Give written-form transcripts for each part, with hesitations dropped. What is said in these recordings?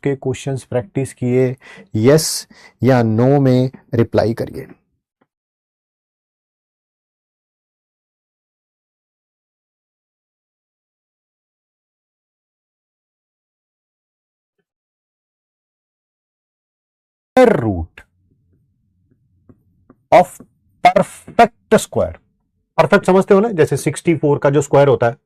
उसके questions practice किए, yes या नो में रिप्लाई करिए। Root of perfect square, perfect समझते हो ना, जैसे 64 का जो स्क्वायर होता है,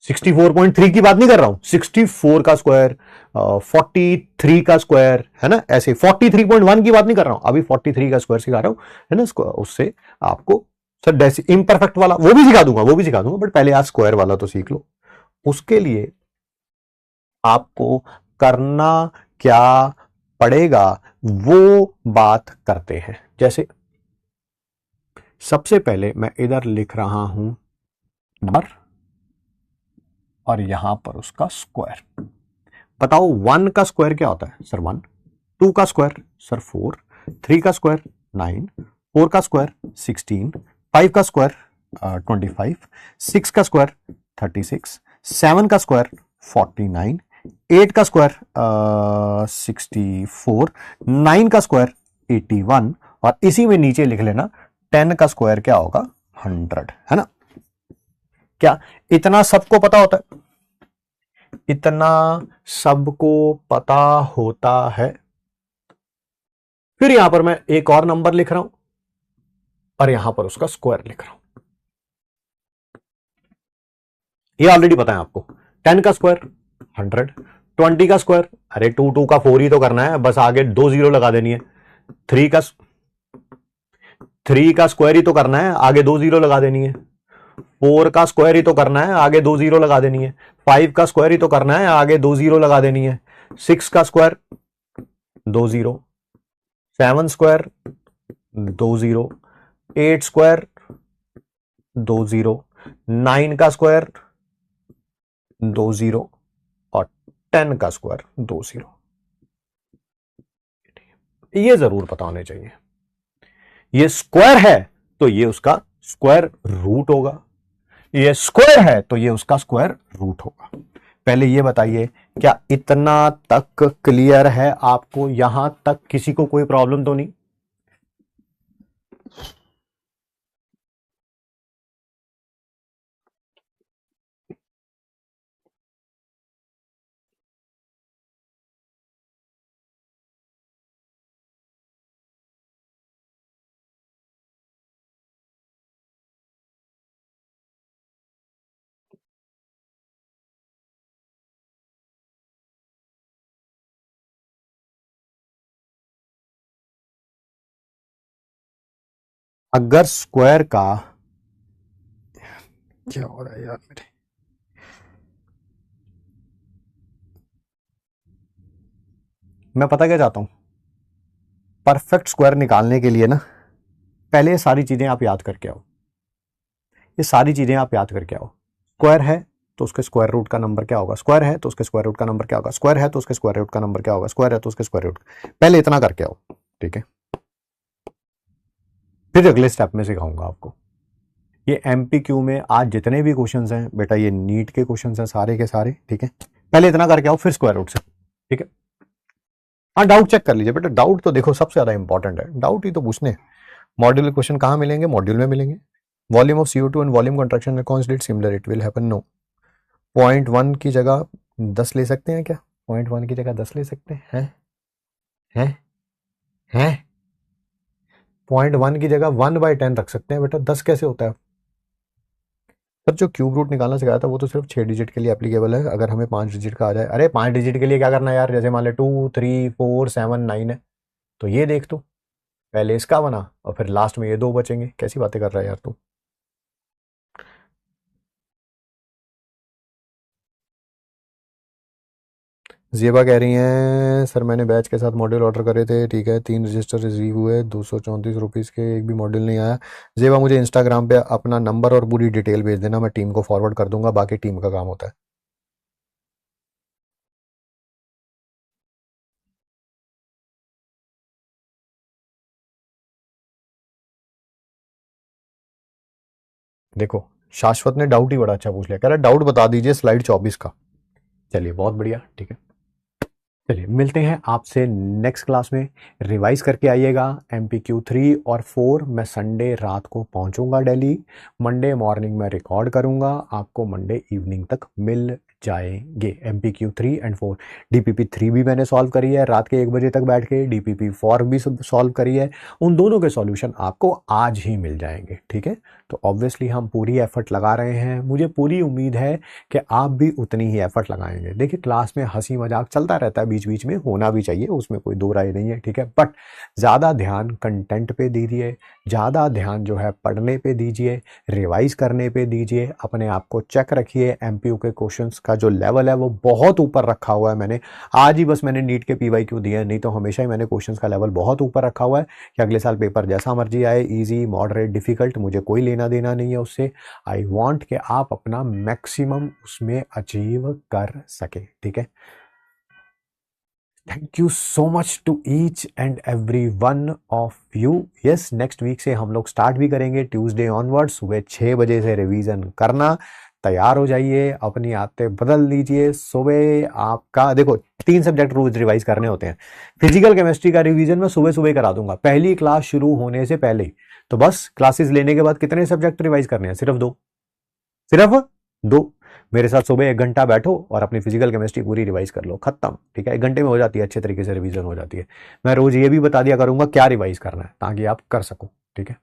64.3 की बात नहीं कर रहा हूं, 64 का स्क्वायर, 43 का स्क्वायर, है ना, ऐसे 43.1 की बात नहीं कर रहा हूं, अभी 43 का स्क्वायर सिखा रहा हूं, है ना। उससे आपको सर इम्परफेक्ट वाला वो भी सिखा दूंगा, वो भी सिखा दूंगा, बट पहले आज स्क्वायर वाला तो सीख लो। उसके लिए आपको करना क्या पड़ेगा वो बात करते हैं। जैसे सबसे पहले मैं इधर लिख रहा हूं नंबर और यहां पर उसका स्क्वायर। बताओ 1 का स्क्वायर क्या होता है सर 1, 2 का स्क्वायर सर 4, 3 का स्क्वायर 9, 4 का स्क्वायर 16, 5 का स्क्वायर 25, 6 का स्क्वायर 36, 7 का स्क्वायर 49, 8 का स्क्वायर 64, 9 का स्क्वायर 81 और इसी में नीचे लिख लेना 10 का स्क्वायर क्या होगा 100, है ना। क्या इतना सबको पता होता है? इतना सबको पता होता है। फिर यहां पर मैं एक और नंबर लिख रहा हूं और यहां पर उसका स्क्वायर लिख रहा हूं। ये ऑलरेडी पता है आपको। 10 का स्क्वायर 100, 20 का स्क्वायर, अरे 2 2 का 4 ही तो करना है, बस आगे 2 जीरो लगा देनी है। 3 का स्क्वायर ही तो करना है, आगे 2 जीरो लगा देनी है। 4 का स्क्वायर ही तो करना है, आगे 2 जीरो लगा देनी है। 5 का स्क्वायर ही तो करना है, आगे 2 जीरो लगा देनी है। 6 का square 2 zero, 7 square 2 zero, 8 square 2 zero, 9 का स्क्वायर 2 जीरो और 10 का स्क्वायर 2 जीरो। ये जरूर पता होने चाहिए। ये स्क्वायर है तो ये उसका स्क्वायर रूट होगा, ये स्क्वायर है तो ये उसका स्क्वायर रूट होगा। पहले ये बताइए क्या इतना तक क्लियर है आपको? यहां तक किसी को कोई प्रॉब्लम तो नहीं? अगर स्क्वायर का क्या हो रहा है यार मेरे, मैं पता क्या चाहता हूं, परफेक्ट स्क्वायर निकालने के लिए ना पहले ये सारी चीजें आप याद करके आओ। ये सारी चीजें आप याद करके आओ। स्क्वायर है तो उसके स्क्वायर रूट का नंबर क्या होगा, स्क्वायर है तो उसके स्क्वायर रूट का नंबर क्या होगा, स्क्वायर है तो उसके स्क्वायर रूट का नंबर क्या होगा, स्क्वायर है तो उसके स्क्वायर रूट। पहले इतना करके आओ, ठीक है, फिर अगले स्टेप में सिखाऊंगा आपको। ये एमपीक्यू में आज जितने भी क्वेश्चंस हैं बेटा, ये नीट के क्वेश्चंस हैं सारे के सारे, ठीक है। पहले इतना करके आओ फिर स्क्वायर रूट से, ठीक है। हाँ डाउट चेक कर लीजिए बेटा, डाउट तो देखो सबसे ज्यादा इंपॉर्टेंट है, डाउट ही तो पूछने। मॉड्यूल के क्वेश्चन कहाँ मिलेंगे? मॉड्यूल में मिलेंगे। Volume of CO2 and volume contraction constant similar, it will happen no. 0.1 की जगह 10 ले सकते हैं क्या? 0.1 की जगह 10 ले सकते हैं? हैं हैं 0.1 की जगह 1/10 रख सकते हैं बेटा, 10 कैसे होता है? सर जो क्यूब रूट निकालना सिखाया था वो तो सिर्फ 6 डिजिट के लिए एप्लीकेबल है, अगर हमें 5 डिजिट का आ जाए। अरे 5 डिजिट के लिए क्या करना है यार, जैसे मान ले 2 3 4 7 9 है तो ये देख तू, पहले इसका बना और फिर लास्ट में ये 2 बचेंगे। कैसी बातें कर रहा है यार तू? ज़ेबा कह रही हैं सर मैंने बैच के साथ मॉड्यूल ऑर्डर करे थे, ठीक है, 3 रजिस्टर रिसीव हुए, 234 रुपीज़ के, एक भी मॉड्यूल नहीं आया। ज़ेबा मुझे इंस्टाग्राम पे अपना नंबर और पूरी डिटेल भेज देना, मैं टीम को फॉरवर्ड कर दूंगा, बाकी टीम का काम होता है। देखो शाश्वत ने डाउट ही बड़ा अच्छा पूछ लिया, कह रहा डाउट बता दीजिए स्लाइड 24 का। चलिए बहुत बढ़िया, ठीक है। चलिए मिलते हैं आपसे नेक्स्ट क्लास में। रिवाइज करके आइएगा। MPQ 3 और 4 मैं संडे रात को पहुंचूंगा दिल्ली। मंडे मॉर्निंग में रिकॉर्ड करूंगा, आपको मंडे इवनिंग तक मिल जाएंगे। MPQ 3 and 4। DPP 3 भी मैंने सॉल्व करी है रात के 1 बजे तक बैठ के। DPP 4 भी सॉल्व करी है। उन दोनों के सॉल्यूशन आपको आज ही मिल जाएंगे, ठीक है। तो ऑब्वियसली हम पूरी एफर्ट लगा रहे हैं। मुझे पूरी उम्मीद है कि आप भी उतनी ही एफर्ट लगाएंगे। देखिए क्लास में हंसी मजाक चलता रहता है, बीच बीच में होना भी चाहिए, उसमें कोई दो राय नहीं है, ठीक है। बट ज़्यादा ध्यान कंटेंट पे दीजिए, ज़्यादा ध्यान जो है पढ़ने पे दीजिए, रिवाइज करने पे दीजिए। अपने आप को चेक रखिए। MPU के क्वेश्चंस का जो लेवल है वो बहुत ऊपर रखा हुआ है। मैंने आज ही बस मैंने नीट के PYQ दिए, नहीं तो हमेशा ही मैंने क्वेश्चंस का लेवल बहुत ऊपर रखा हुआ है कि अगले साल पेपर जैसा मर्जी आए, इजी मॉडरेट डिफिकल्ट, मुझे कोई लेना देना नहीं है उससे। आई वॉन्ट कि आप अपना मैक्सिमम उसमें अचीव कर सके, ठीक है। Thank you so much to each and every one of you. Yes, next week से हम लोग स्टार्ट भी करेंगे, ट्यूसडे ऑनवर्ड सुबह 6 बजे से रिवीजन करना। तैयार हो जाइए, अपनी आदतें बदल लीजिए। सुबह आपका देखो 3 सब्जेक्ट रोज रिवाइज करने होते हैं। फिजिकल केमिस्ट्री का रिवीजन मैं सुबह सुबह करा दूंगा, पहली क्लास शुरू होने से पहले ही। तो बस क्लासेस लेने के बाद कितने सब्जेक्ट रिवाइज करने हैं? सिर्फ 2, सिर्फ 2। मेरे साथ सुबह 1 घंटा बैठो और अपनी फिजिकल केमिस्ट्री पूरी रिवाइज कर लो, खत्म, ठीक है। 1 घंटे में हो जाती है, अच्छे तरीके से रिवीजन हो जाती है। मैं रोज ये भी बता दिया करूंगा क्या रिवाइज करना है ताकि आप कर सको, ठीक है।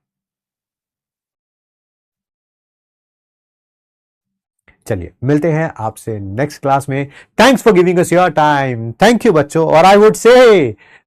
चलिए मिलते हैं आपसे नेक्स्ट क्लास में। Thanks for giving us your time. Thank you बच्चों। और आई वुड से